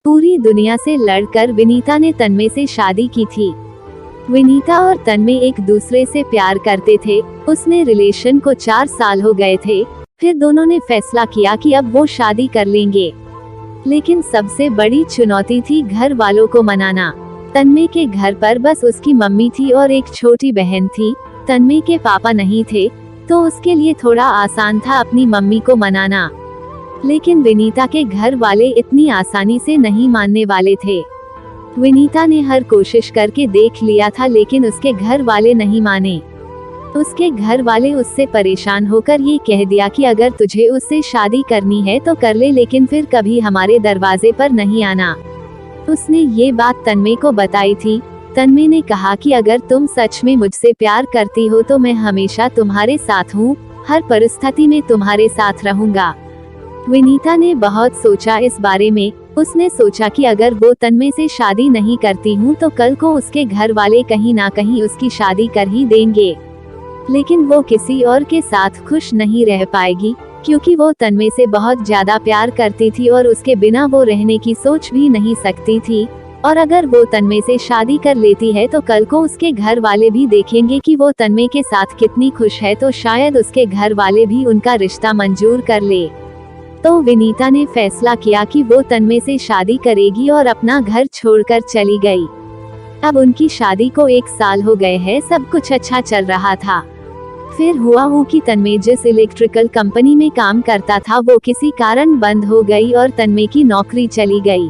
पूरी दुनिया से लड़कर विनीता ने तन्मय से शादी की थी। विनीता और तन्मय एक दूसरे से प्यार करते थे। उसने रिलेशन को 4 साल हो गए थे। फिर दोनों ने फैसला किया कि अब वो शादी कर लेंगे। लेकिन सबसे बड़ी चुनौती थी घर वालों को मनाना। तन्मय के घर पर बस उसकी मम्मी थी और एक छोटी बहन थी। तन्मय के पापा नहीं थे, तो उसके लिए थोड़ा आसान था अपनी मम्मी को मनाना। लेकिन विनीता के घर वाले इतनी आसानी से नहीं मानने वाले थे। विनीता ने हर कोशिश करके देख लिया था, लेकिन उसके घर वाले नहीं माने। उसके घर वाले उससे परेशान होकर ये कह दिया कि अगर तुझे उससे शादी करनी है तो कर ले, लेकिन फिर कभी हमारे दरवाजे पर नहीं आना। उसने ये बात तन्मय को बताई थी। तन्मय ने कहा कि अगर तुम सच में मुझसे प्यार करती हो तो मैं हमेशा तुम्हारे साथ हूँ, हर परिस्थिति में तुम्हारे साथ रहूंगा। विनीता ने बहुत सोचा इस बारे में। उसने सोचा कि अगर वो तन्मय से शादी नहीं करती हूँ तो कल को उसके घर वाले कहीं ना कहीं उसकी शादी कर ही देंगे। लेकिन वो किसी और के साथ खुश नहीं रह पाएगी, क्योंकि वो तन्मय से बहुत ज्यादा प्यार करती थी और उसके बिना वो रहने की सोच भी नहीं सकती थी। और अगर वो तन्मय से शादी कर लेती है तो कल को उसके घर वाले भी देखेंगे कि वो तन्मय के साथ कितनी खुश है, तो शायद उसके घर वाले भी उनका रिश्ता मंजूर कर ले। तो विनीता ने फैसला किया कि वो तन्मय से शादी करेगी और अपना घर छोड़कर चली गई। अब उनकी शादी को 1 साल हो गए हैं। सब कुछ अच्छा चल रहा था। फिर हुआ कि तन्मय जिस इलेक्ट्रिकल कंपनी में काम करता था वो किसी कारण बंद हो गई और तन्मय की नौकरी चली गई।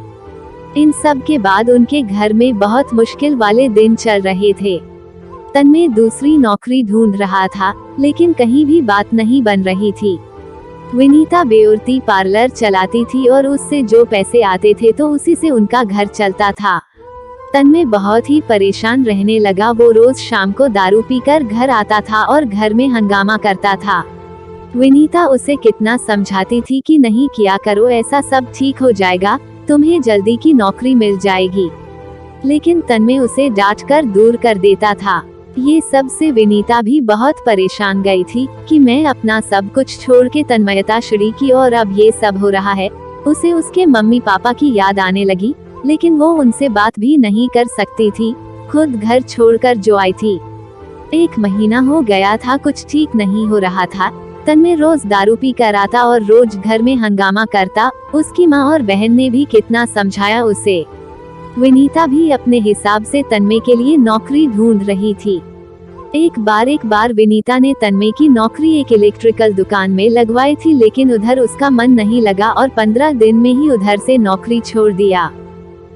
इन सब के बाद उनके घर में बहुत मुश्किल वाले दिन चल रहे थे। तन्मय दूसरी नौकरी ढूंढ रहा था, लेकिन कहीं भी बात नहीं बन रही थी। विनीता ब्यूटी पार्लर चलाती थी और उससे जो पैसे आते थे तो उसी से उनका घर चलता था। तन्मय बहुत ही परेशान रहने लगा। वो रोज शाम को दारू पीकर घर आता था और घर में हंगामा करता था। विनीता उसे कितना समझाती थी कि नहीं किया करो ऐसा, सब ठीक हो जाएगा, तुम्हें जल्दी की नौकरी मिल जाएगी। लेकिन तन्मय उसे डांट कर दूर कर देता था। ये सब से विनीता भी बहुत परेशान गई थी कि मैं अपना सब कुछ छोड़ के तन्मयता शुरू की और अब ये सब हो रहा है। उसे उसके मम्मी पापा की याद आने लगी, लेकिन वो उनसे बात भी नहीं कर सकती थी, खुद घर छोड़कर जो आई थी। 1 महीना हो गया था, कुछ ठीक नहीं हो रहा था। तन्मय रोज दारू पी कर आता और रोज घर में हंगामा करता। उसकी माँ और बहन ने भी कितना समझाया उसे। विनीता भी अपने हिसाब से तन्मय के लिए नौकरी ढूंढ रही थी। एक बार विनीता ने तन्मय की नौकरी एक इलेक्ट्रिकल दुकान में लगवाई थी, लेकिन उधर उसका मन नहीं लगा और 15 दिन में ही उधर से नौकरी छोड़ दिया।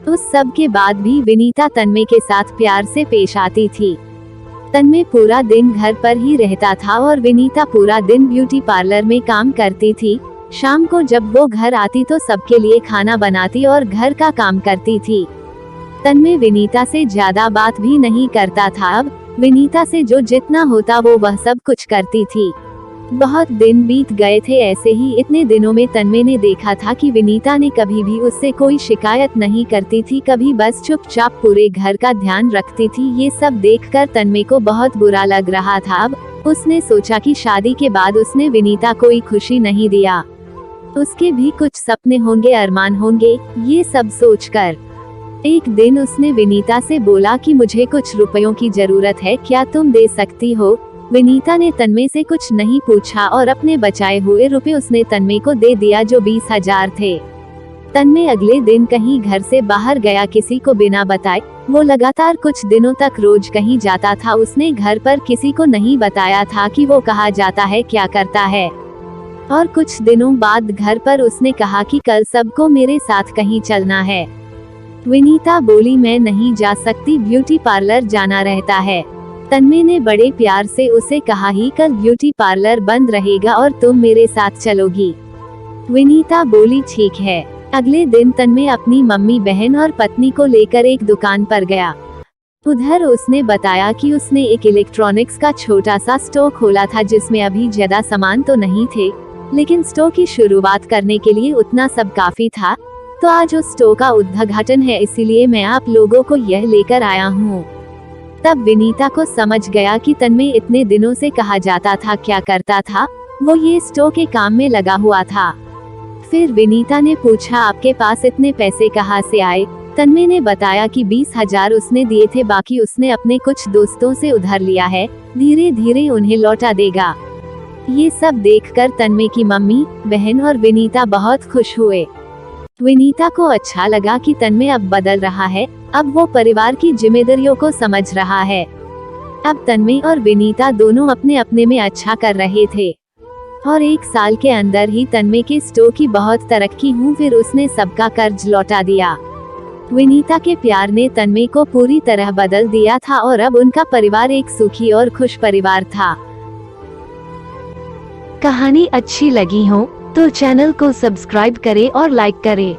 उस सब के बाद भी विनीता तन्मय के साथ प्यार से पेश आती थी। तन्मय पूरा दिन घर पर ही रहता था और विनीता पूरा दिन ब्यूटी पार्लर में काम करती थी। शाम को जब वो घर आती तो सबके लिए खाना बनाती और घर का काम करती थी। तन्मय विनीता से ज्यादा बात भी नहीं करता था। अब विनीता से जो जितना होता वो वह सब कुछ करती थी। बहुत दिन बीत गए थे ऐसे ही। इतने दिनों में तन्मय ने देखा था कि विनीता ने कभी भी उससे कोई शिकायत नहीं करती थी, कभी बस चुपचाप पूरे घर का ध्यान रखती थी। ये सब देखकर तन्मय को बहुत बुरा लग रहा था। अब उसने सोचा कि शादी के बाद उसने विनीता कोई खुशी नहीं दिया, उसके भी कुछ सपने होंगे, अरमान होंगे। ये सब सोचकर एक दिन उसने विनीता से बोला कि मुझे कुछ रुपयों की जरूरत है, क्या तुम दे सकती हो? विनीता ने तन्मय से कुछ नहीं पूछा और अपने बचाए हुए रुपए उसने तन्मय को दे दिया, जो 20,000 थे। तन्मय अगले दिन कहीं घर से बाहर गया, किसी को बिना बताए। वो लगातार कुछ दिनों तक रोज कहीं जाता था। उसने घर पर किसी को नहीं बताया था कि वो कहाँ जाता है, क्या करता है। और कुछ दिनों बाद घर पर उसने कहा कि कल सबको मेरे साथ कहीं चलना है। विनीता बोली मैं नहीं जा सकती, ब्यूटी पार्लर जाना रहता है। तन्मय ने बड़े प्यार से उसे कहा ही कल ब्यूटी पार्लर बंद रहेगा और तुम मेरे साथ चलोगी। विनीता बोली ठीक है। अगले दिन तन्मय अपनी मम्मी, बहन और पत्नी को लेकर एक दुकान पर गया। उधर उसने बताया कि उसने एक इलेक्ट्रॉनिक्स का छोटा सा स्टोर खोला था, जिसमें अभी ज्यादा सामान तो नहीं थे, लेकिन स्टोर की शुरुआत करने के लिए उतना सब काफी था। तो आज उस स्टोर का उद्घाटन है, इसीलिए मैं आप लोगों को यह लेकर आया हूँ। तब विनीता को समझ गया कि तन्मय इतने दिनों से कहा जाता था क्या करता था। वो ये स्टोर के काम में लगा हुआ था। फिर विनीता ने पूछा, आपके पास इतने पैसे कहाँ से आए? तन्मय ने बताया कि 20,000 उसने दिए थे, बाकी उसने अपने कुछ दोस्तों से उधार लिया है, धीरे धीरे उन्हें लौटा देगा। ये सब देखकर तन्मय की मम्मी, बहन और विनीता बहुत खुश हुए। विनीता को अच्छा लगा कि तन्मय अब बदल रहा है, अब वो परिवार की जिम्मेदारियों को समझ रहा है। अब तन्मय और विनीता दोनों अपने अपने में अच्छा कर रहे थे और 1 साल के अंदर ही तन्मय के स्टोर की बहुत तरक्की हुई। फिर उसने सबका कर्ज लौटा दिया। विनीता के प्यार ने तन्मय को पूरी तरह बदल दिया था और अब उनका परिवार एक सुखी और खुश परिवार था। कहानी अच्छी लगी हो तो चैनल को सब्सक्राइब करें और लाइक करें।